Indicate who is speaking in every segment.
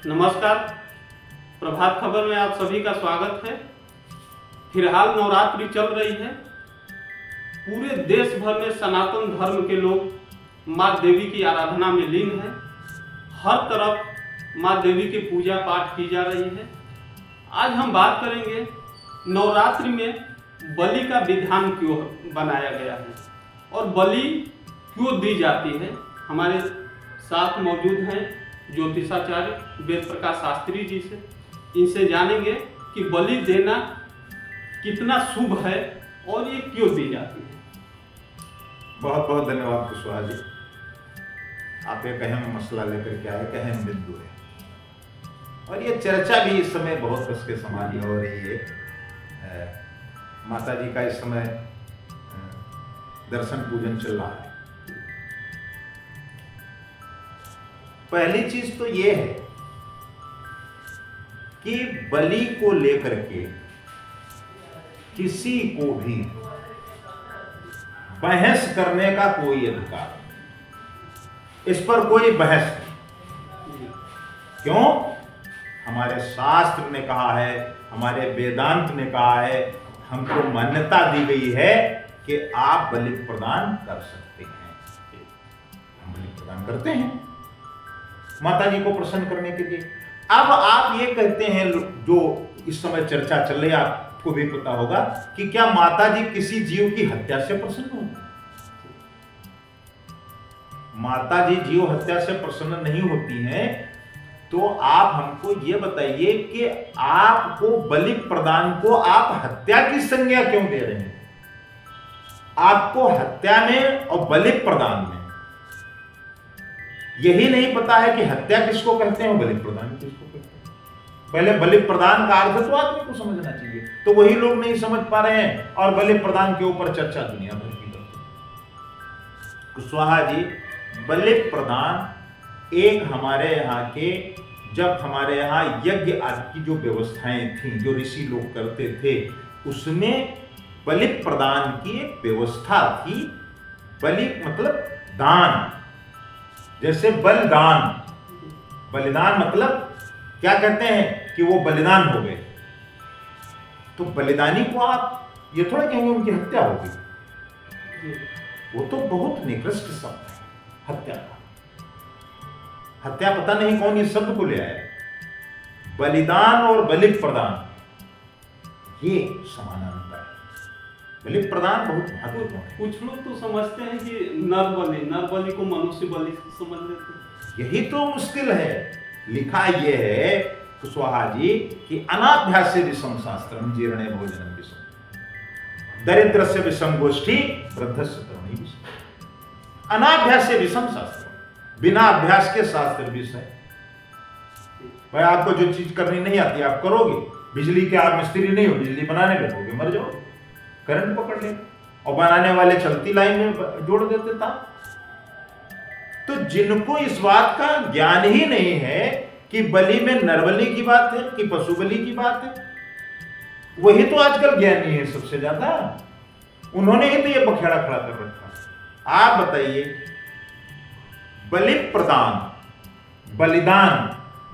Speaker 1: नमस्कार। प्रभात खबर में आप सभी का स्वागत है। फिलहाल नवरात्रि चल रही है। पूरे देश भर में सनातन धर्म के लोग माँ देवी की आराधना में लीन हैं। हर तरफ माँ देवी की पूजा पाठ की जा रही है। आज हम बात करेंगे नवरात्रि में बलि का विधान क्यों बनाया गया है और बलि क्यों दी जाती है। हमारे साथ मौजूद हैं ज्योतिषाचार्य वेद प्रकाश शास्त्री जी से। इनसे जानेंगे कि बलि देना कितना शुभ है और ये क्यों दी जाती है।
Speaker 2: बहुत बहुत धन्यवाद कुशवाहा जी। आप एक अहम मसला लेकर के आए, एक अहम बिंदु है और ये चर्चा भी इस समय बहुत उसके समाज में हो रही है। माता जी का इस समय दर्शन पूजन चल रहा है। पहली चीज तो ये है कि बलि को लेकर के किसी को भी बहस करने का कोई अधिकार नहीं, इस पर कोई बहस नहीं। क्यों? हमारे शास्त्र ने कहा है, हमारे वेदांत ने कहा है, हमको मान्यता दी गई है कि आप बलि प्रदान कर सकते हैं। हम बलि प्रदान करते हैं माता जी को प्रसन्न करने के लिए। अब आप ये कहते हैं, जो इस समय चर्चा चल रही है, आपको भी पता होगा कि क्या माता जी किसी जीव की हत्या से प्रसन्न होती है? माता जी जीव हत्या से प्रसन्न नहीं होती हैं। तो आप हमको ये बताइए कि आपको बलि प्रदान को आप हत्या की संज्ञा क्यों दे रहे हैं? आपको हत्या में और बलि प्रदान में यही नहीं पता है कि हत्या किसको कहते हैं, बलि प्रदान किसको कहते हैं। पहले बलि प्रदान का अर्थ तो आदमी को समझना चाहिए, तो वही लोग नहीं समझ पा रहे हैं और बलि प्रदान के ऊपर चर्चा दुनिया भर की करते हैं। कुशवाहा जी, बलि प्रदान एक हमारे यहाँ के, जब हमारे यहाँ यज्ञ आदि की जो व्यवस्थाएं थी, जो ऋषि लोग करते थे, उसमें बलि प्रदान की एक व्यवस्था थी। बलि मतलब दान, जैसे बलिदान। बलिदान मतलब क्या कहते हैं कि वो बलिदान हो गए, तो बलिदानी को आप ये थोड़ा कहेंगे उनकी हत्या हो गई। वो तो बहुत निकृष्ट शब्द है हत्या का। हत्या पता नहीं कौन इस शब्द को ले आया। बलिदान और बलि प्रदान ये समानांतर है। बलि प्रदान बहुत महत्वपूर्ण है।
Speaker 1: कुछ लोग तो समझते हैं कि नर बलि को मनुष्य बलि समझ लेते हैं।
Speaker 2: यही तो मुश्किल है। लिखा यह है कुशवाहा जी कि अनाभ्यासे विषम शास्त्रम जीर्णे भोजनम विषम दरिद्रस्य विषम गोष्ठी वृद्धस्य तरुणी विषम। अनाभ्यासे विषम शास्त्र, बिना अभ्यास के शास्त्र विष है। भाई आपको जो चीज करनी नहीं आती आप करोगे। बिजली के आप मिस्त्री नहीं हो, बिजली बनाने लगोगे मर जाओ, करंट पकड़ ले, और बनाने वाले चलती लाइन में जोड़ देते था। तो जिनको इस बात का ज्ञान ही नहीं है कि बलि में नरबलि की बात है कि पशु बलि की बात है, वही तो आजकल ज्ञानी है सबसे ज्यादा। उन्होंने ही तो ये बखेड़ा खड़ा कर रखा। आप बताइए, बलि प्रदान, बलिदान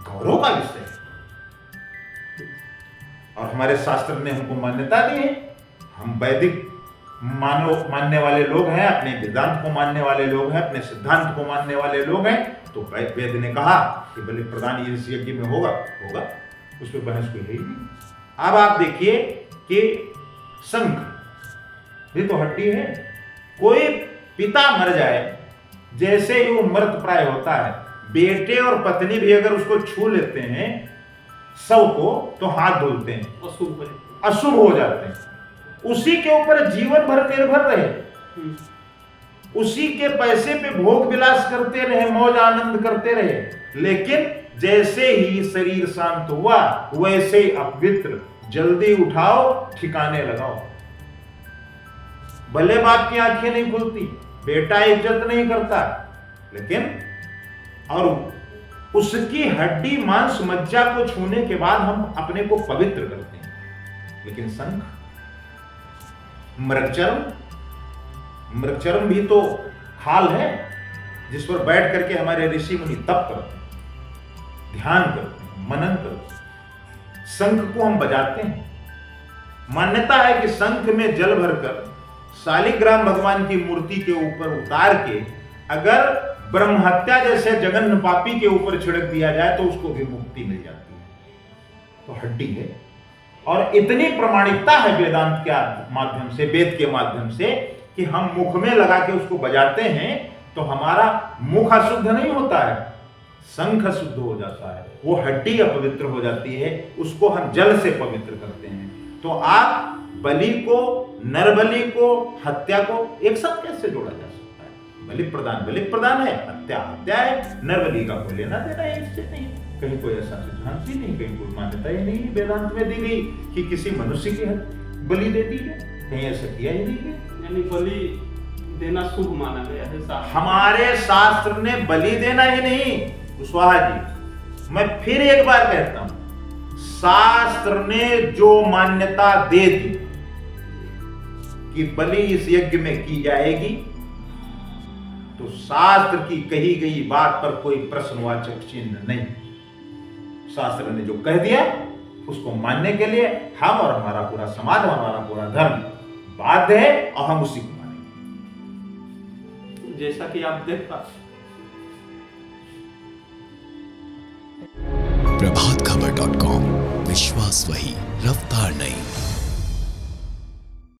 Speaker 2: गौरव का विषय है और हमारे शास्त्र ने हमको मान्यता दी है। हम वैदिक मानने वाले लोग हैं, अपने वेदांत को मानने वाले लोग हैं, अपने सिद्धांत को मानने वाले लोग हैं। तो वेद ने कहा कि बलि प्रदान इस यज्ञ में होगा, उस पर बहस कोई है ही नहीं। अब आप देखिए कि शंख, ये तो हड्डी है। कोई पिता मर जाए, जैसे ही वो मृत प्राय होता है, बेटे और पत्नी भी अगर उसको छू लेते हैं शव को, तो हाथ धुलते हैं, अशुभ हो जाते हैं। उसी के ऊपर जीवन भर निर्भर रहे, उसी के पैसे पे भोग विलास करते रहे, मौज आनंद करते रहे। लेकिन जैसे ही शरीर शांत हुआ, वैसे ही अपवित्र, जल्दी उठाओ, ठिकाने लगाओ। भले बाप की आंखें नहीं खुलती, बेटा इज्जत नहीं करता, लेकिन और उसकी हड्डी मांस मज्जा को छूने के बाद हम अपने को पवित्र करते हैं। लेकिन शंख, मृगचर्म भी तो खाल है जिस पर बैठ करके हमारे ऋषि मुनि तप करते हैं, ध्यान करते हैं, मनन करते हैं, शंख को हम बजाते हैं। मान्यता है कि शंख में जल भरकर शालिग्राम भगवान की मूर्ति के ऊपर उतार के अगर ब्रह्म हत्या जैसे जघन्य पापी के ऊपर छिड़क दिया जाए तो उसको भी मुक्ति मिल जाती है। तो हड्डी है, और इतनी प्रमाणिकता है वेदांत के माध्यम से, वेद के माध्यम से, कि हम मुख में लगा के उसको बजाते हैं तो हमारा मुख अशुद्ध नहीं होता है, शंख शुद्ध हो जाता है, वो हड्डी अपवित्र हो जाती है, उसको हम जल से पवित्र करते हैं। तो आप बलि को, नरबलि को, हत्या को एक साथ कैसे जोड़ा जा सकता है? बलि प्रदान है, हत्या हत्या है, नरबलि का कोई लेना देना है इससे नहीं। कहीं कोई ऐसा सिद्धांत ही नहीं, कहीं कोई मान्यता ही नहीं वेदांत में दी गई कि किसी मनुष्य की बलि दे दी है, कहीं ऐसा किया ही नहीं है।
Speaker 1: यानी बलि देना शुभ माना गया है शास्त्र।
Speaker 2: हमारे शास्त्र ने बलि देना ही नहीं, कुशवाहा जी, मैं फिर एक बार कहता हूं, शास्त्र ने जो मान्यता दे दी कि बलि इस यज्ञ में की जाएगी, तो शास्त्र की कही गई बात पर कोई प्रश्नवाचक चिन्ह नहीं। शास्त्र ने जो कह दिया उसको मानने के लिए हम और हमारा पूरा समाज और हमारा पूरा धर्म बाध्य है, और हम उसी को मानेंगे।
Speaker 1: जैसा कि आप देख पा
Speaker 3: प्रभातखबर.com, विश्वास वही, रफ्तार नहीं।